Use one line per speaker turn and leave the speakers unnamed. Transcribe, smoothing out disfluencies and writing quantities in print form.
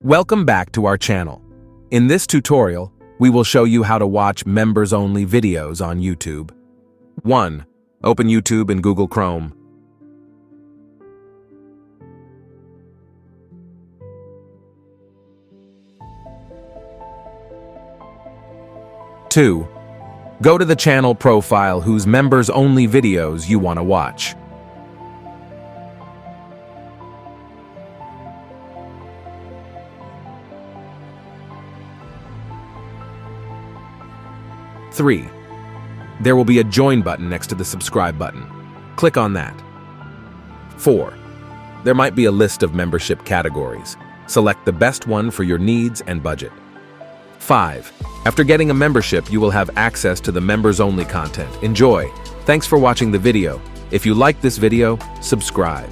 Welcome back to our channel. In this tutorial, we will show you how to watch members-only videos on YouTube. 1. Open YouTube in Google Chrome. 2. Go to the channel profile whose members-only videos you want to watch. 3. There will be a join button next to the subscribe button. Click on that. 4. There might be a list of membership categories. Select the best one for your needs and budget. 5. After getting a membership, you will have access to the members-only content. Enjoy! Thanks for watching the video. If you like this video, subscribe.